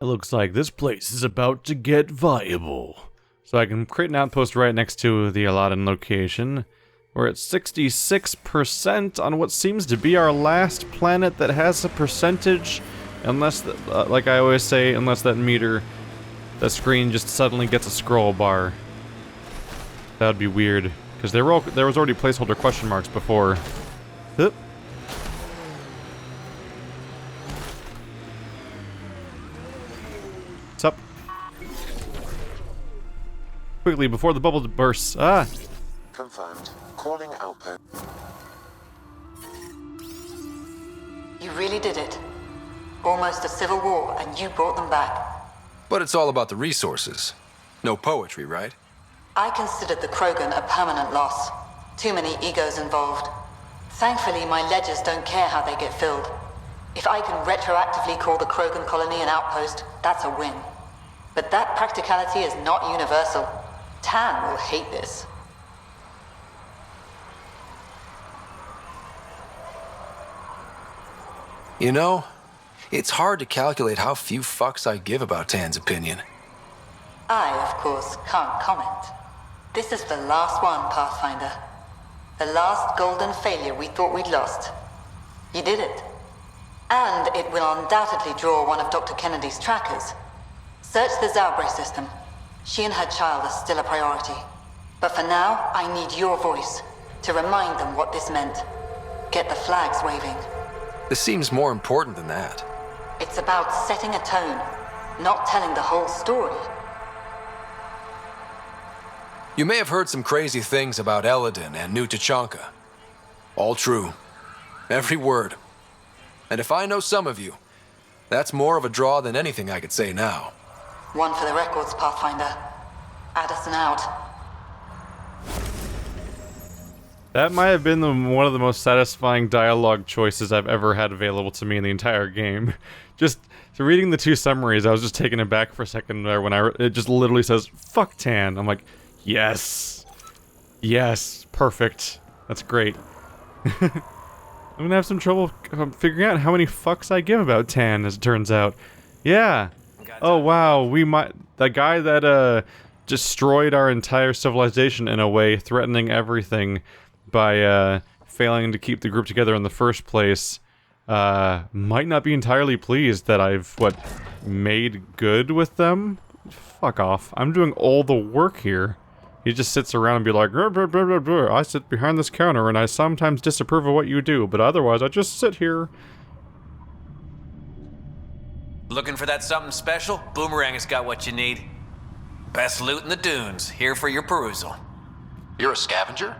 It looks like this place is about to get viable. So I can create an outpost right next to the allotted location. We're at 66% on what seems to be our last planet that has a percentage. Unless, like I always say, unless that screen just suddenly gets a scroll bar. That would be weird. Because there was already placeholder question marks before. Oop. What's up? Quickly, before the bubble bursts. Ah! Confirmed. Calling output. You really did it. Almost a civil war, and you brought them back. But it's all about the resources. No poetry, right? I considered the Krogan a permanent loss. Too many egos involved. Thankfully, my ledgers don't care how they get filled. If I can retroactively call the Krogan colony an outpost, that's a win. But that practicality is not universal. Tan will hate this. You know, it's hard to calculate how few fucks I give about Tan's opinion. I, of course, can't comment. This is the last one, Pathfinder. The last golden failure we thought we'd lost. You did it. And it will undoubtedly draw one of Dr. Kennedy's trackers. Search the Zaubre system. She and her child are still a priority. But for now, I need your voice to remind them what this meant. Get the flags waving. This seems more important than that. It's about setting a tone, not telling the whole story. You may have heard some crazy things about Eladin and New Tachanka. All true. Every word. And if I know some of you, that's more of a draw than anything I could say now. One for the records, Pathfinder. Addison out. That might have been one of the most satisfying dialogue choices I've ever had available to me in the entire game. Just reading the two summaries, I was just taken aback for a second there when it just literally says, "Fuck Tan." I'm like, yes. Yes. Perfect. That's great. I'm gonna have some trouble figuring out how many fucks I give about Tan, as it turns out. Yeah. Oh wow, the guy that destroyed our entire civilization in a way, threatening everything by failing to keep the group together in the first place, might not be entirely pleased that I've, made good with them? Fuck off. I'm doing all the work here. He just sits around and be like, "Brr, brr, brr, brr, brr. I sit behind this counter and I sometimes disapprove of what you do, but otherwise I just sit here." Looking for that something special? Boomerang has got what you need. Best loot in the dunes, here for your perusal. You're a scavenger?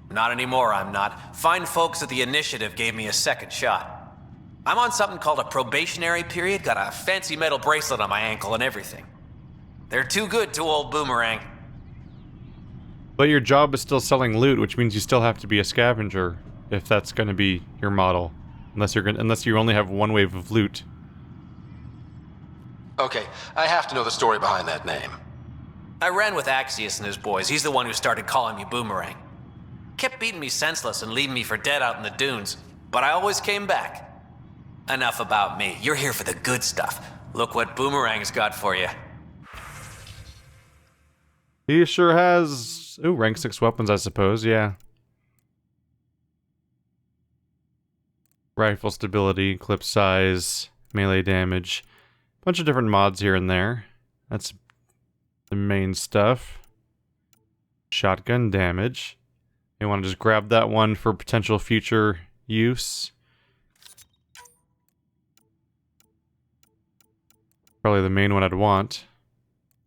Not anymore, I'm not. Fine folks at the Initiative gave me a second shot. I'm on something called a probationary period, got a fancy metal bracelet on my ankle and everything. They're too good to old Boomerang. But your job is still selling loot, which means you still have to be a scavenger, if that's gonna be your model. Unless you only have one wave of loot. Okay, I have to know the story behind that name. I ran with Axius and his boys. He's the one who started calling me Boomerang. Kept beating me senseless and leaving me for dead out in the dunes, but I always came back. Enough about me. You're here for the good stuff. Look what Boomerang's got for you. He sure has... Ooh, rank 6 weapons, I suppose, yeah. Rifle stability, clip size, melee damage. Bunch of different mods here and there. That's the main stuff. Shotgun damage. You want to just grab that one for potential future use. Probably the main one I'd want.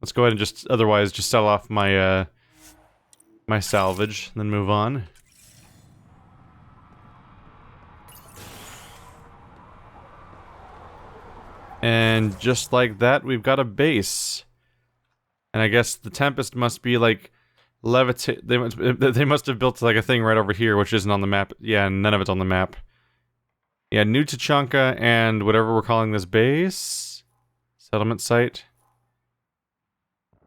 Let's go ahead and otherwise just sell off my, my salvage, then move on. And just like that, we've got a base. And I guess the Tempest must be like levitate. They must have built like a thing right over here, which isn't on the map. Yeah, none of it's on the map. Yeah, New Tachanka and whatever we're calling this base. Settlement site.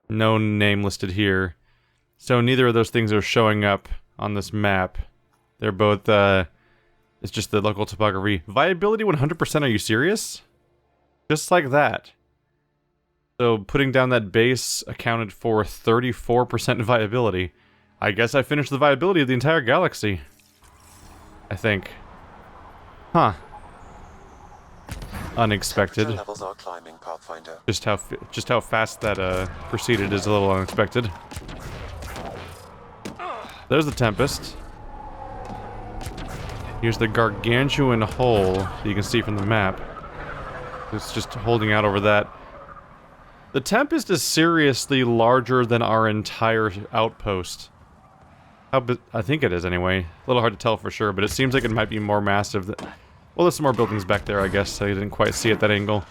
No name listed here. So neither of those things are showing up on this map. They're both, it's just the local topography. Viability 100%, are you serious? Just like that. So putting down that base accounted for 34% viability. I guess I finished the viability of the entire galaxy. I think. Huh. Unexpected. Temperature levels are climbing, Pathfinder. Just how fast that proceeded is a little unexpected. There's the Tempest. Here's the gargantuan hole that you can see from the map. It's just holding out over that. The Tempest is seriously larger than our entire outpost. I think it is anyway. A little hard to tell for sure, but it seems like it might be more massive than... Well, there's some more buildings back there, I guess, so you didn't quite see at that angle.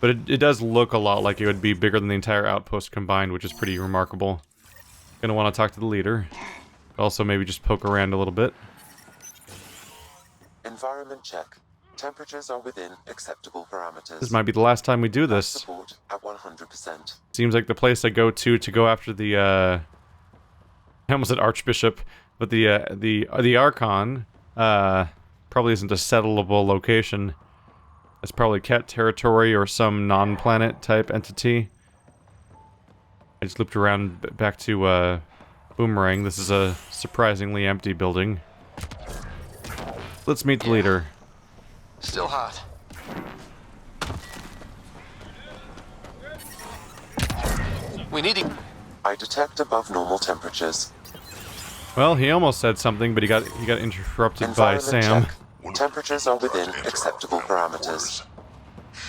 But it does look a lot like it would be bigger than the entire outpost combined, which is pretty remarkable. Gonna want to talk to the leader. Also, maybe just poke around a little bit. Environment check. Temperatures are within acceptable parameters. This might be the last time we do this. Support at 100%. Seems like the place I go after the, I almost said Archbishop, but the Archon, probably isn't a settleable location. It's probably Ket territory or some non-planet type entity. I just looped around back to, Boomerang. This is a surprisingly empty building. Let's meet the leader. Still hot. We need to... I detect above normal temperatures. Well, he almost said something, but he got interrupted by Sam. Check. Temperatures are within acceptable parameters.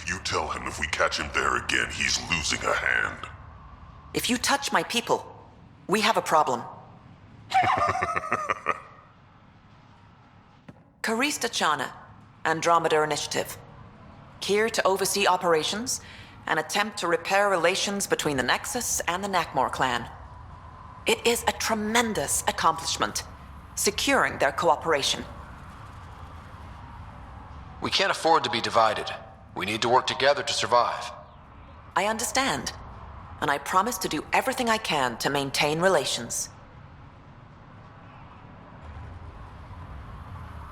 You tell him if we catch him there again, he's losing a hand. If you touch my people, we have a problem. Karista Chana, Andromeda Initiative. Here to oversee operations and attempt to repair relations between the Nexus and the Nakmor clan. It is a tremendous accomplishment, securing their cooperation. We can't afford to be divided. We need to work together to survive. I understand, and I promise to do everything I can to maintain relations.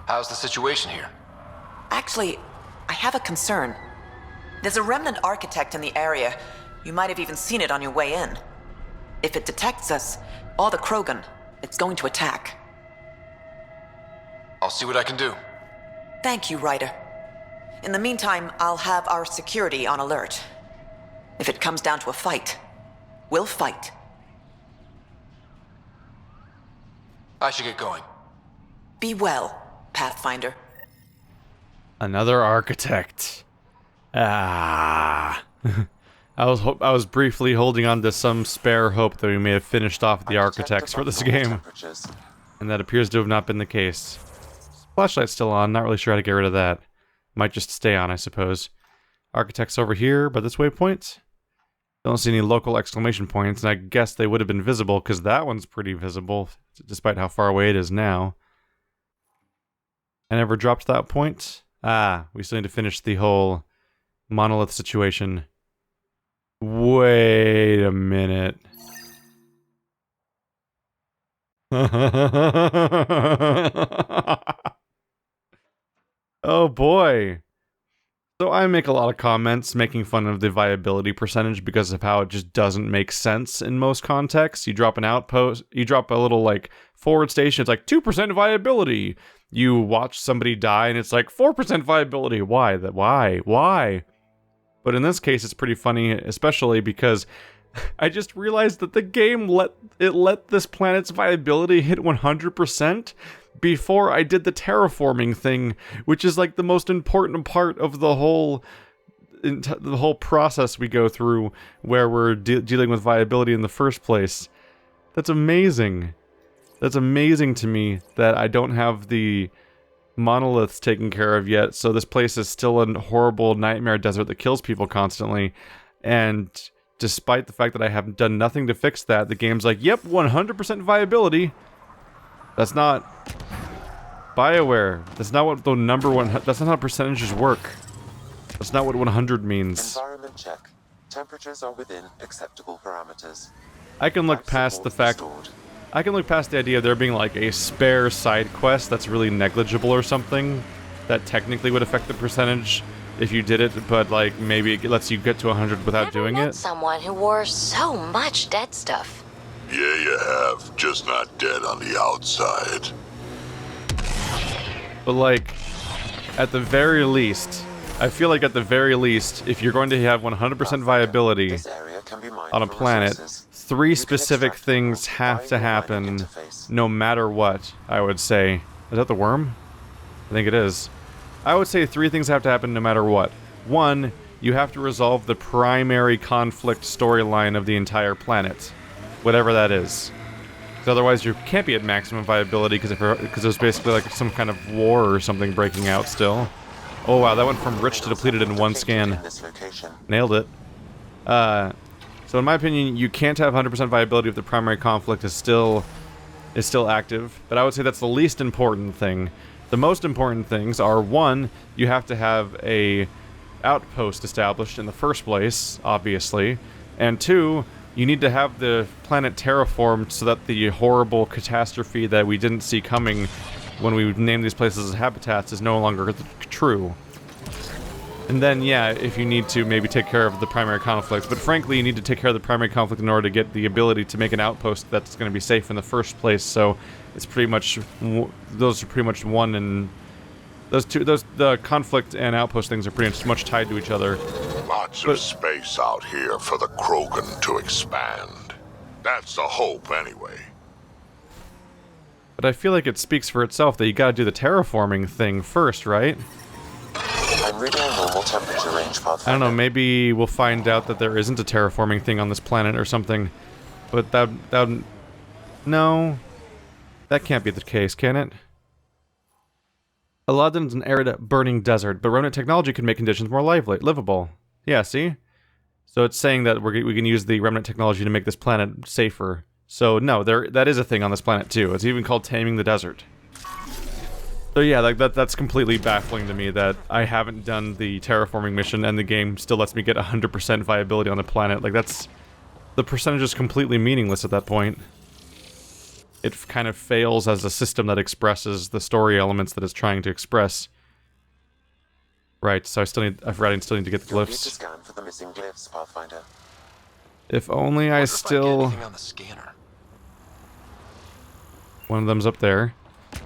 How's the situation here? Actually, I have a concern. There's a remnant architect in the area. You might have even seen it on your way in. If it detects us, or the Krogan, it's going to attack. I'll see what I can do. Thank you, Ryder. In the meantime, I'll have our security on alert. If it comes down to a fight, we'll fight. I should get going. Be well, Pathfinder. Another architect. Ah. I was briefly holding on to some spare hope that we may have finished off the architects for this game. And that appears to have not been the case. Flashlight's still on, not really sure how to get rid of that. Might just stay on, I suppose. Architects over here, by this waypoint. Don't see any local exclamation points, and I guess they would have been visible, because that one's pretty visible, despite how far away it is now. I never dropped that point. Ah, we still need to finish the whole monolith situation. Wait a minute. Oh boy. So I make a lot of comments making fun of the viability percentage because of how it just doesn't make sense in most contexts. You drop an outpost, you drop a little like forward station, it's like 2% viability. You watch somebody die and it's like 4% viability. Why? Why? But in this case it's pretty funny, especially because I just realized that the game let this planet's viability hit 100% before I did the terraforming thing, which is like the most important part of the whole process we go through where we're dealing with viability in the first place. That's amazing. That's amazing to me that I don't have the monoliths taken care of yet, so this place is still a horrible nightmare desert that kills people constantly. And despite the fact that I have done nothing to fix that, the game's like, yep, 100% viability. That's not BioWare. That's not what the number one. That's not how percentages work. That's not what 100 means. Environment check. Temperatures are within acceptable parameters. I can look past the fact. I can look past the idea of there being like a spare side quest that's really negligible or something that technically would affect the percentage if you did it, but like maybe it lets you get to 100 without doing Met it. someone who wore so much dead stuff. Yeah, you have. Just not dead on the outside. But like, at the very least, I feel like at the very least, if you're going to have 100% viability This area can be mined on a for planet, resources. 3 You can specific extract things minerals have via to your mining happen, interface. no matter what, I would say. Is that the worm? I think it is. I would say 3 things have to happen no matter what. 1, you have to resolve the primary conflict storyline of the entire planet. Whatever that is. Because otherwise you can't be at maximum viability because there's basically like some kind of war or something breaking out still. Oh wow, that went from rich to depleted in one scan. In this location. Nailed it. So in my opinion, you can't have 100% viability if the primary conflict is still active, but I would say that's the least important thing. The most important things are, 1, you have to have a outpost established in the first place, obviously, and 2, you need to have the planet terraformed so that the horrible catastrophe that we didn't see coming when we named these places as habitats is no longer true. And then, yeah, if you need to maybe take care of the primary conflict. But frankly, you need to take care of the primary conflict in order to get the ability to make an outpost that's going to be safe in the first place. So it's pretty much, those are pretty much one, and the conflict and outpost things are pretty much tied to each other. Lots of space out here for the Krogan to expand. That's the hope, anyway. But I feel like it speaks for itself that you gotta do the terraforming thing first, right? I'm reading a normal temperature range, Pathfinder. I don't know, maybe we'll find out that there isn't a terraforming thing on this planet or something. But no. That can't be the case, can it? Aladdin's an arid, burning desert, but remnant technology can make conditions more livable. Yeah, see? So it's saying that we can use the remnant technology to make this planet safer. So no, that is a thing on this planet too. It's even called taming the desert. So yeah, like that's completely baffling to me that I haven't done the terraforming mission and the game still lets me get 100% viability on the planet. Like the percentage is completely meaningless at that point. It kind of fails as a system that expresses the story elements that it's trying to express. Right, so I still need to get the You'll need to glyphs. scan for the missing glyphs, Pathfinder. If only I Wonder if I get still... anything on the scanner. One of them's up there.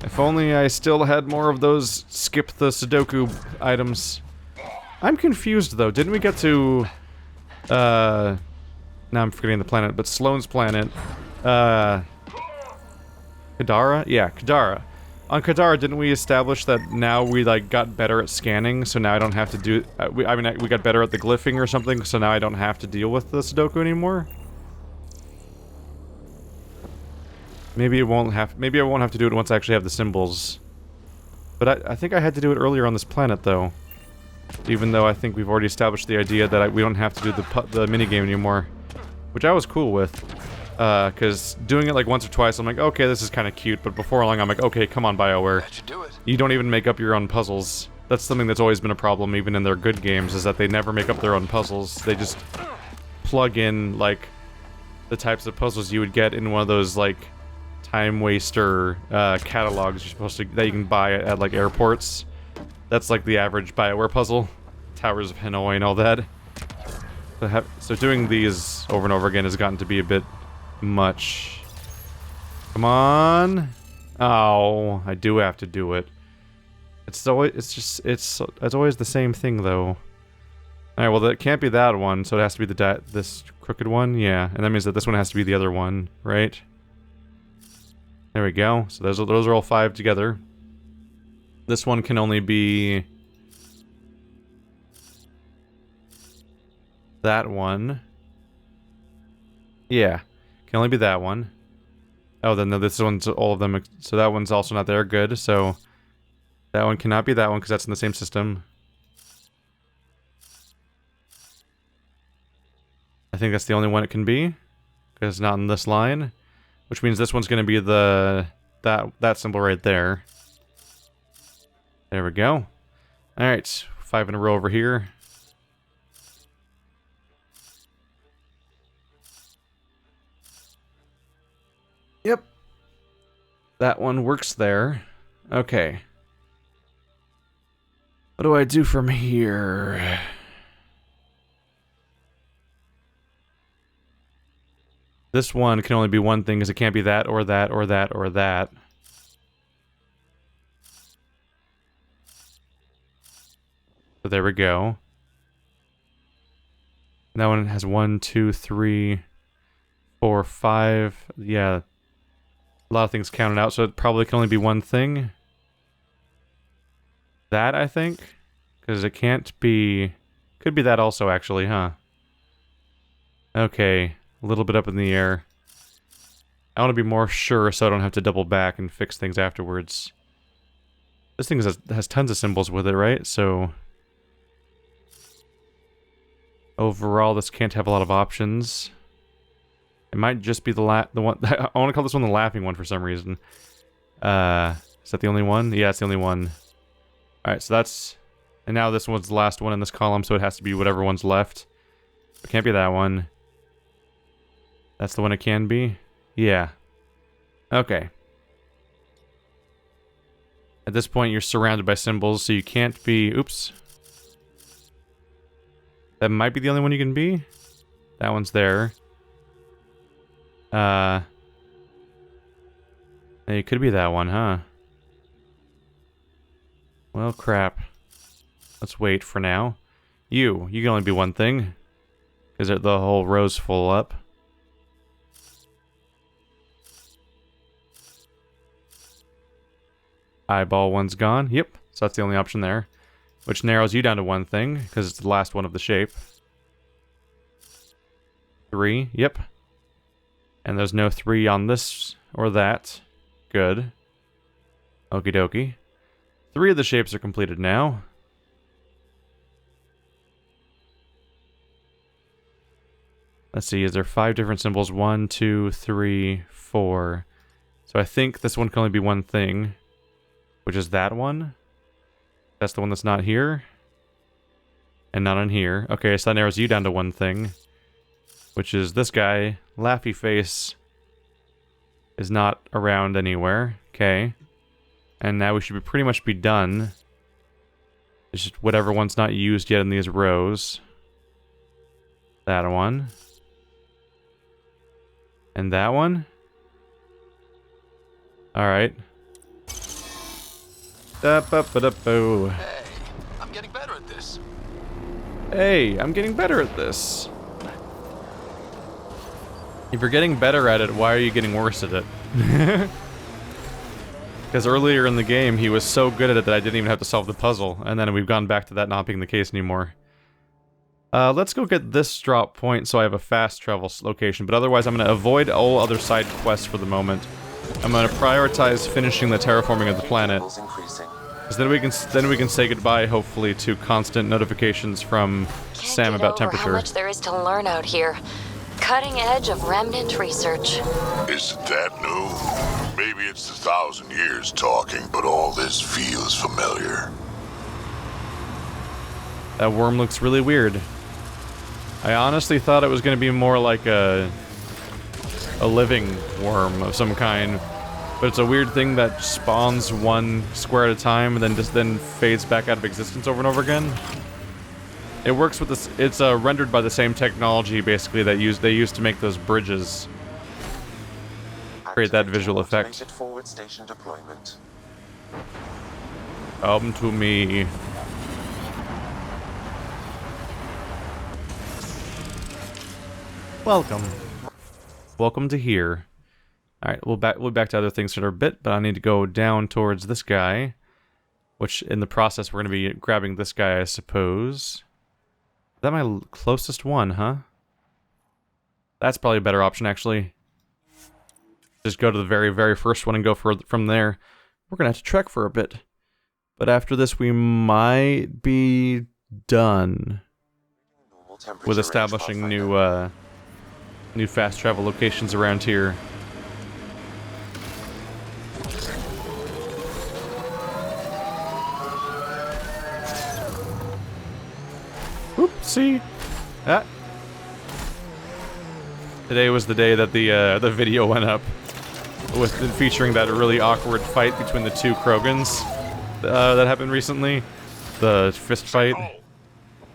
If only I still had more of those skip the Sudoku items. I'm confused though, didn't we get to... now I'm forgetting the planet, but Sloane's planet. Kadara? Yeah, Kadara. On Kadara, didn't we establish that now we, like, got better at scanning, so now I don't have to do... we got better at the glyphing or something, so now I don't have to deal with the Sudoku anymore? Maybe I won't have to do it once I actually have the symbols. But I think I had to do it earlier on this planet, though. Even though I think we've already established the idea that we don't have to do the minigame anymore. Which I was cool with. Because doing it like once or twice, I'm like, okay, this is kind of cute, but before long, I'm like, okay, come on, BioWare. That should do it. You don't even make up your own puzzles. That's something that's always been a problem, even in their good games, is that they never make up their own puzzles. They just plug in, like, the types of puzzles you would get in one of those, like, time waster catalogs that you can buy at, like, airports. That's, like, the average BioWare puzzle. Towers of Hanoi and all that. So doing these over and over again has gotten to be a bit much. Come on. Oh, I do have to do it. It's always the same thing though. Alright, well that can't be that one, so it has to be this crooked one, yeah. And that means that this one has to be the other one, right? There we go. So those are all 5 together. This one can only be that one. Yeah. Can only be that one. Oh, then this one's all of them. So that one's also not there. Good. So that one cannot be that one because that's in the same system. I think that's the only one it can be because it's not in this line, which means this one's going to be that symbol right there. There we go. All right, 5 in a row over here. Yep. That one works there. Okay. What do I do from here? This one can only be one thing, because it can't be that, or that, or that, or that. So there we go. That one has 1, 2, 3, 4, 5. Yeah. A lot of things counted out, so it probably can only be one thing. That, I think? Because it can't be... Could be that also, actually, huh? Okay. A little bit up in the air. I want to be more sure so I don't have to double back and fix things afterwards. This thing has tons of symbols with it, right? So... Overall, this can't have a lot of options. It might just be the one... I want to call this one the laughing one for some reason. Is that the only one? Yeah, it's the only one. Alright, so that's... And now this one's the last one in this column, so it has to be whatever one's left. It can't be that one. That's the one it can be? Yeah. Okay. At this point, you're surrounded by symbols, so you can't be... Oops. That might be the only one you can be. That one's there. It could be that one, huh? Well, crap. Let's wait for now. You can only be one thing. Because the whole row's full up. Eyeball one's gone. Yep, so that's the only option there. Which narrows you down to one thing, because it's the last one of the shape. 3, yep. And there's no 3 on this or that. Good. Okie dokie. 3 of the shapes are completed now. Let's see, is there 5 different symbols? 1, 2, 3, 4. So I think this one can only be one thing, which is that one. That's the one that's not here. And not on here. Okay, so that narrows you down to one thing, which is this guy. Laughy face is not around anywhere. Okay. And now we should pretty much be done. It's just whatever one's not used yet in these rows. That one. And that one. Alright. Hey, I'm getting better at this. Hey, I'm getting better at this. If you're getting better at it, why are you getting worse at it? Because earlier in the game, he was so good at it that I didn't even have to solve the puzzle, and then we've gone back to that not being the case anymore. Let's go get this drop point so I have a fast travel location, but otherwise I'm going to avoid all other side quests for the moment. I'm going to prioritize finishing the terraforming of the planet. Because then we can say goodbye, hopefully, to constant notifications from Sam about temperature. How much there is to learn out here. Cutting edge of remnant research. Isn't that new? Maybe it's 1,000 years talking, but all this feels familiar. That worm looks really weird. I honestly thought it was going to be more like a living worm of some kind. But it's a weird thing that spawns one square at a time and then fades back out of existence over and over again. It works with this. It's rendered by the same technology, basically, that they used to make those bridges. Create that visual effect. Forward station deployment. Come to me. Welcome. Welcome to here. Alright, we'll be back to other things for a bit, but I need to go down towards this guy. Which, in the process, we're going to be grabbing this guy, I suppose. Is that my closest one, huh? That's probably a better option, actually. Just go to the very, very first one and go from there. We're going to have to trek for a bit. But after this, we might be done with establishing new fast travel locations around here. Oopsie. Ah. Today was the day that the video went up, with featuring that really awkward fight between the two Krogans that happened recently. the fist fight,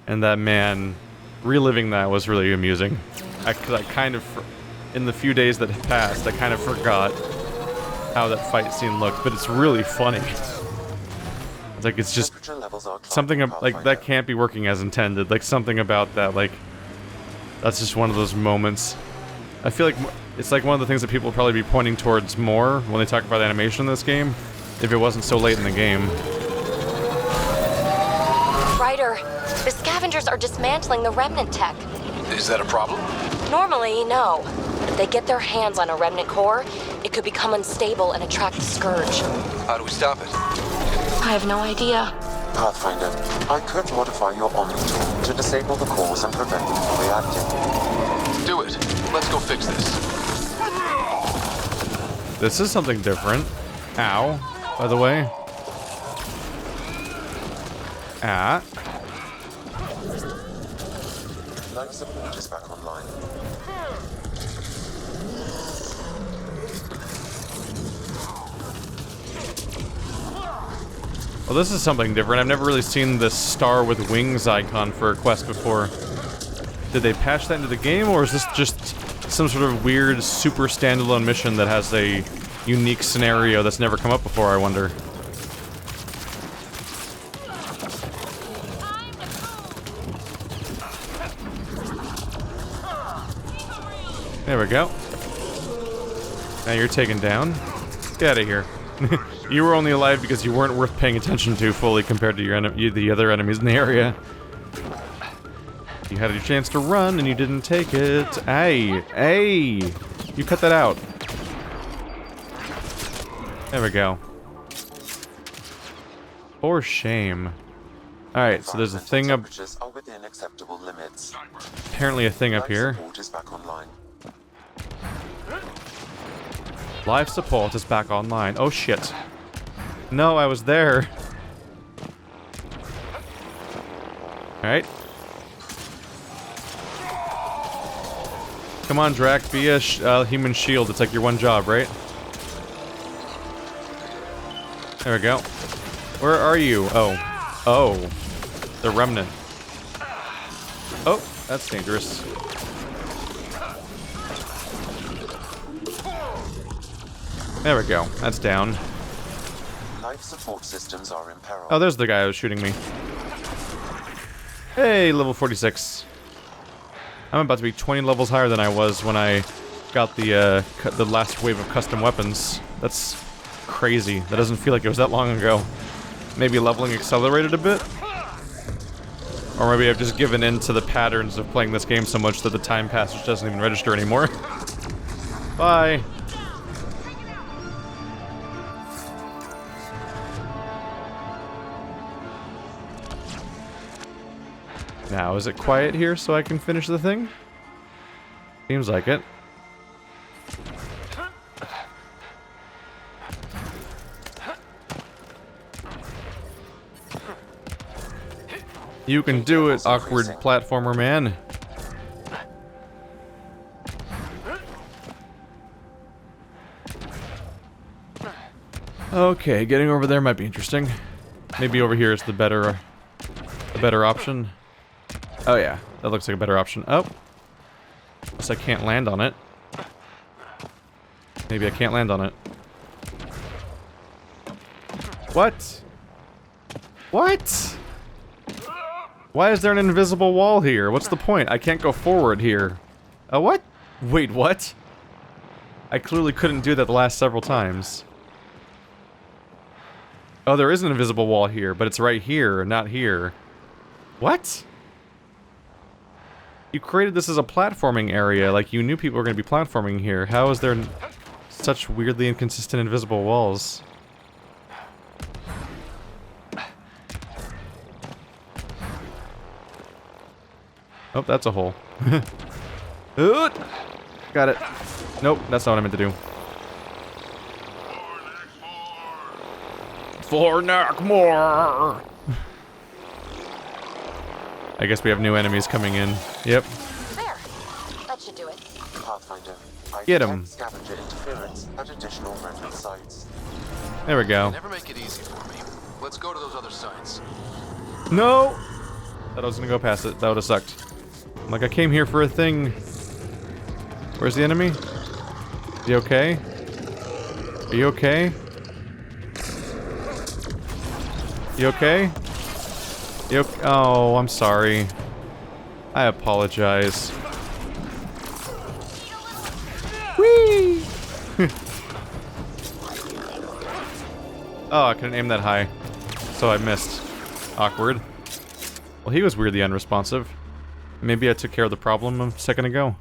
and that man, reliving that was really amusing. I kind of, in the few days that passed, I kind of forgot how that fight scene looked, but it's really funny. It's like, it's just something like that can't be working as intended. Like, something about that, like, that's just one of those moments. I feel like it's like one of the things that people will probably be pointing towards more when they talk about animation in this game, if it wasn't so late in the game. Ryder, the scavengers are dismantling the remnant tech. Is that a problem? Normally, no. If they get their hands on a remnant core, it could become unstable and attract the Scourge. How do we stop it? I have no idea. Pathfinder, I could modify your Omni tool to disable the cores and prevent them from reacting. Do it. Let's go fix this. This is something different. Ow, by the way. Ah. Life support is back online. Well, this is something different. I've never really seen this star with wings icon for a quest before. Did they patch that into the game, or is this just some sort of weird, super standalone mission that has a unique scenario that's never come up before, I wonder? There we go. Now you're taken down. Get out of here. You were only alive because you weren't worth paying attention to fully compared to your the other enemies in the area. You had your chance to run and you didn't take it. Hey, hey! You cut that out. There we go. For shame. Alright, so there's a thing up... Temperatures are within acceptable limits. Apparently a thing up here. Life support is back online. Life support is back online. Oh shit. No, I was there. Alright. Come on, Drac, be a human shield. It's like your one job, right? There we go. Where are you? Oh. Oh. The remnant. Oh, that's dangerous. There we go. That's down. Life support systems are in peril. Oh, there's the guy who was shooting me. Hey, level 46. I'm about to be 20 levels higher than I was when I got the last wave of custom weapons. That's crazy. That doesn't feel like it was that long ago. Maybe leveling accelerated a bit? Or maybe I've just given in to the patterns of playing this game so much that the time passage doesn't even register anymore. Bye! Now, is it quiet here so I can finish the thing? Seems like it. You can do it, awkward platformer man. Okay, getting over there might be interesting. Maybe over here is the better option. Oh yeah, that looks like a better option. Oh. Guess I can't land on it. Maybe I can't land on it. What? What? Why is there an invisible wall here? What's the point? I can't go forward here. What? Wait, what? I clearly couldn't do that the last several times. Oh, there is an invisible wall here, but it's right here, not here. What? You created this as a platforming area, like you knew people were going to be platforming here. How is there such weirdly inconsistent invisible walls? Oh, that's a hole. Got it. Nope, that's not what I meant to do. For Nackmore! I guess we have new enemies coming in. Yep. There. That should do it. Pathfinder, I Get 'em. detect scavenger interference at additional remnant sites. There we go. Never make it easy for me. Let's go to those other sites. No! Thought I was gonna go past it. That would've sucked. I'm like, I came here for a thing. Where's the enemy? Is he okay? Are you okay? You okay? Oh, I'm sorry. I apologize. Whee! Oh, I couldn't aim that high. So I missed. Awkward. Well, he was weirdly unresponsive. Maybe I took care of the problem a second ago.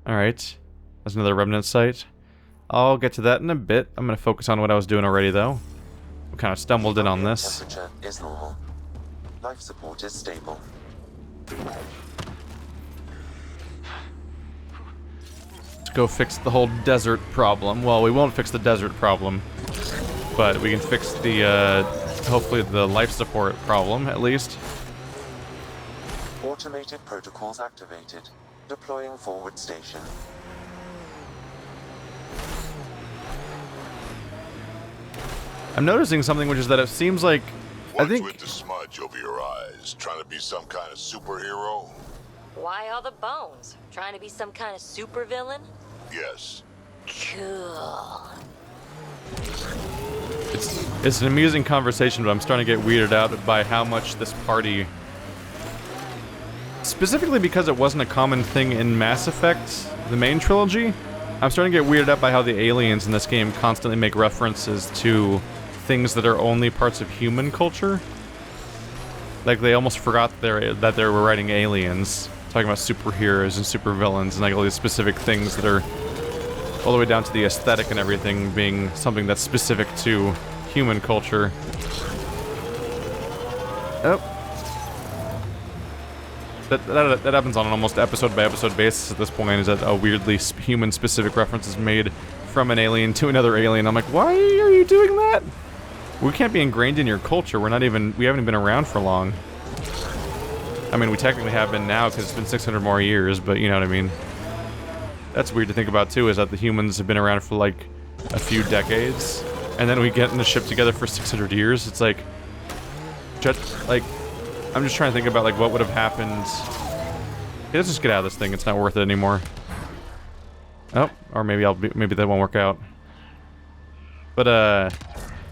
Alright. There's another remnant site. I'll get to that in a bit. I'm gonna focus on what I was doing already, though. I kind of stumbled in on this. Temperature is normal. Life support is stable. Let's go fix the whole desert problem. Well, we won't fix the desert problem. But we can fix the, hopefully the life support problem, at least. Automated protocols activated. Deploying forward station. I'm noticing something, which is that it seems like... What's I think... with the smudge over your eyes? Trying to be some kind of superhero? Why all the bones? Trying to be some kind of supervillain? Yes. Cool. It's an amusing conversation, but I'm starting to get weirded out by how much this party... Specifically because it wasn't a common thing in Mass Effect, the main trilogy, I'm starting to get weirded out by how the aliens in this game constantly make references to things that are only parts of human culture. Like, they almost forgot that they were writing aliens, talking about superheroes and supervillains and like all these specific things that are all the way down to the aesthetic and everything being something that's specific to human culture. Oh. That happens on an almost episode-by-episode basis at this point, is that a weirdly human-specific reference is made from an alien to another alien. I'm like, why are you doing that? We can't be ingrained in your culture. We haven't even been around for long. I mean, we technically have been now, because it's been 600 more years, but you know what I mean. That's weird to think about, too, is that the humans have been around for, like, a few decades, and then we get in the ship together for 600 years. It's like... I'm just trying to think about, like, what would have happened. Okay, let's just get out of this thing. It's not worth it anymore. Oh, or maybe maybe that won't work out. But,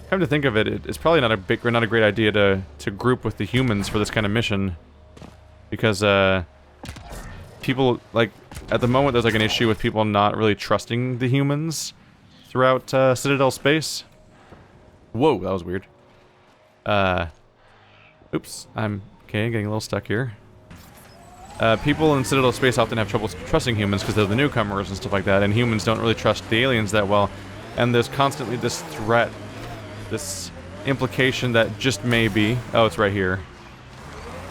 come to think of it, it's probably not a great idea to group with the humans for this kind of mission. Because, people, like, at the moment there's, like, an issue with people not really trusting the humans throughout, Citadel space. Whoa, that was weird. Oops, I'm getting a little stuck here. People in Citadel space often have trouble trusting humans because they're the newcomers and stuff like that, and humans don't really trust the aliens that well. And there's constantly this threat, this implication that just maybe... Oh, it's right here.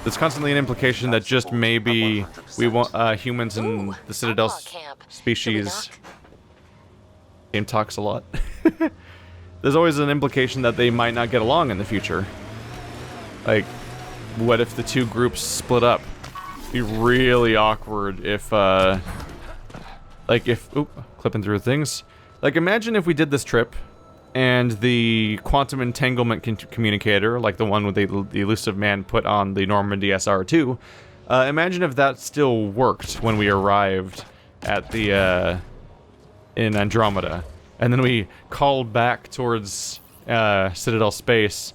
There's constantly an implication that just maybe we want humans in the Citadel species... Game talks a lot. There's always an implication that they might not get along in the future. Like, what if the two groups split up? It'd be really awkward if, clipping through things. Like, imagine if we did this trip, and the quantum entanglement communicator, like the one with the elusive man put on the Normandy SR2, imagine if that still worked when we arrived at the, in Andromeda. And then we called back towards, Citadel space,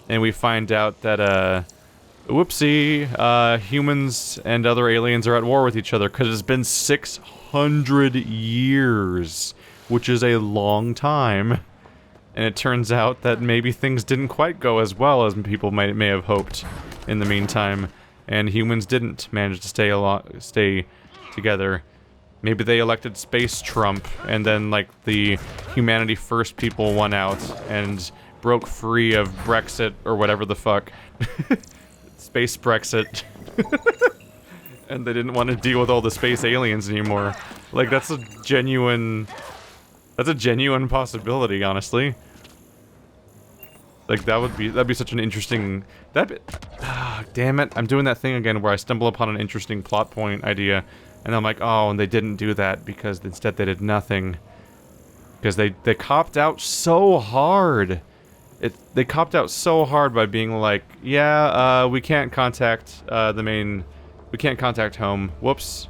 and we find out that, whoopsie, humans and other aliens are at war with each other, because it's been 600 years, which is a long time. And it turns out that maybe things didn't quite go as well as people may have hoped in the meantime, and humans didn't manage to stay together. Maybe they elected Space Trump, and then, like, the Humanity First people won out, and broke free of Brexit, or whatever the fuck. Space Brexit. And they didn't want to deal with all the space aliens anymore. Like, that's a genuine possibility, honestly. Like, that'd be such an interesting... damn it, I'm doing that thing again where I stumble upon an interesting plot point idea, and I'm like, oh, and they didn't do that because instead they did nothing. Because they copped out so hard. they copped out so hard by being like, yeah, we can't contact we can't contact home. Whoops.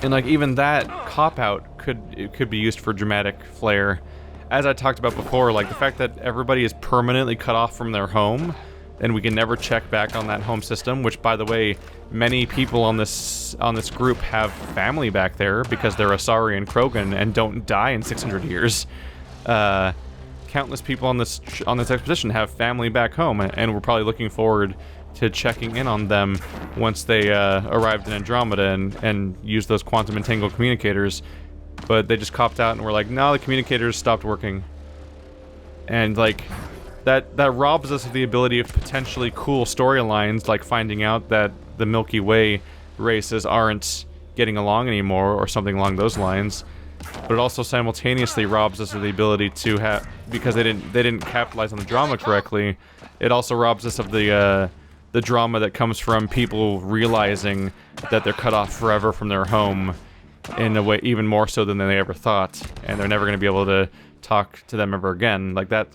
And like even that cop out could be used for dramatic flair. As I talked about before, like the fact that everybody is permanently cut off from their home, and we can never check back on that home system, which by the way, many people on this group have family back there because they're Asari and Krogan and don't die in 600 years. Countless people on this expedition have family back home, and we're probably looking forward to checking in on them once they arrived in Andromeda and used those quantum entangled communicators. But they just copped out and were like, no, the communicators stopped working. And like, that robs us of the ability of potentially cool storylines, like finding out that the Milky Way races aren't getting along anymore or something along those lines. But it also simultaneously robs us of the ability to have, because they didn't capitalize on the drama correctly, it also robs us of the drama that comes from people realizing that they're cut off forever from their home in a way even more so than they ever thought, and they're never going to be able to talk to them ever again. Like that,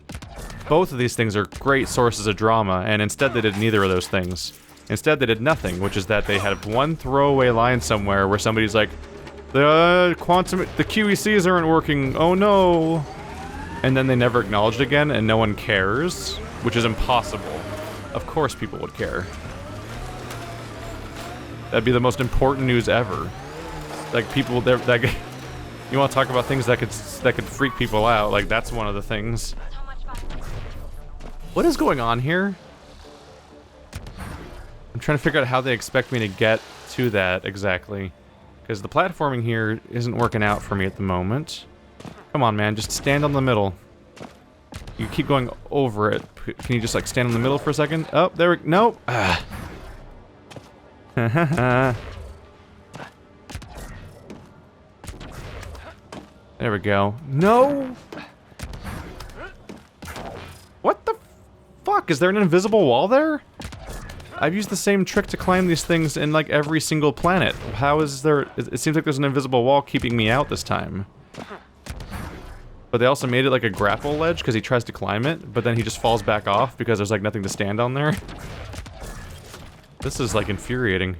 both of these things are great sources of drama, and instead they did neither of those things. Instead they did nothing, which is that they had one throwaway line somewhere where somebody's like, the QECs aren't working, oh no! And then they never acknowledged again, and no one cares, which is impossible. Of course people would care. That'd be the most important news ever. Like people, you want to talk about things that could freak people out? Like that's one of the things. What is going on here? I'm trying to figure out how they expect me to get to that exactly, because the platforming here isn't working out for me at the moment. Come on, man, just stand on the middle. You keep going over it. Can you just like stand in the middle for a second? Oh, there we no. Ah. There we go. No! What the fuck? Is there an invisible wall there? I've used the same trick to climb these things in like every single planet. How is there... It seems like there's an invisible wall keeping me out this time. But they also made it like a grapple ledge because he tries to climb it, but then he just falls back off because there's like nothing to stand on there. This is like infuriating.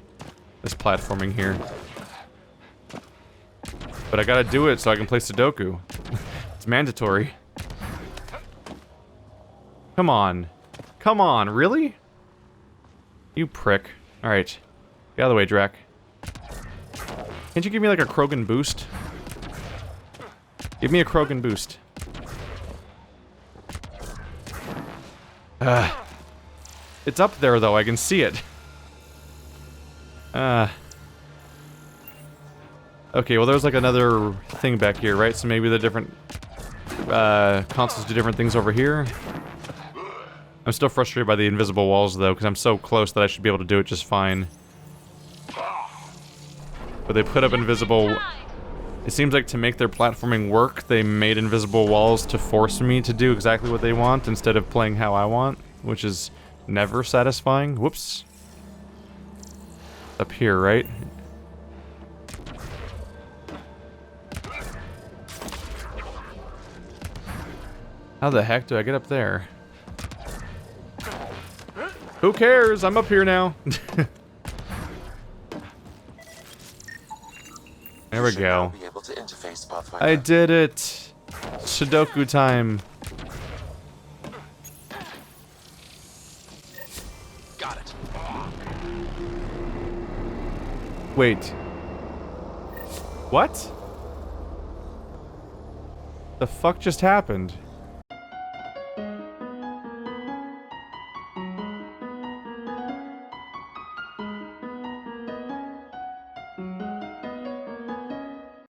This platforming here. But I gotta do it so I can play Sudoku. It's mandatory. Come on. Come on, really? You prick. Alright. Get out of the way, Drac. Can't you give me like a Krogan boost? Give me a Krogan boost. It's up there though, I can see it. Okay, well there's like another thing back here, right? So maybe the different consoles do different things over here. I'm still frustrated by the invisible walls though, because I'm so close that I should be able to do it just fine. But they put up invisible... It seems like to make their platforming work, they made invisible walls to force me to do exactly what they want instead of playing how I want, which is never satisfying. Whoops. Up here, right? How the heck do I get up there? Who cares? I'm up here now. There we go. I did it! Sudoku time. Got it. Wait. What? The fuck just happened?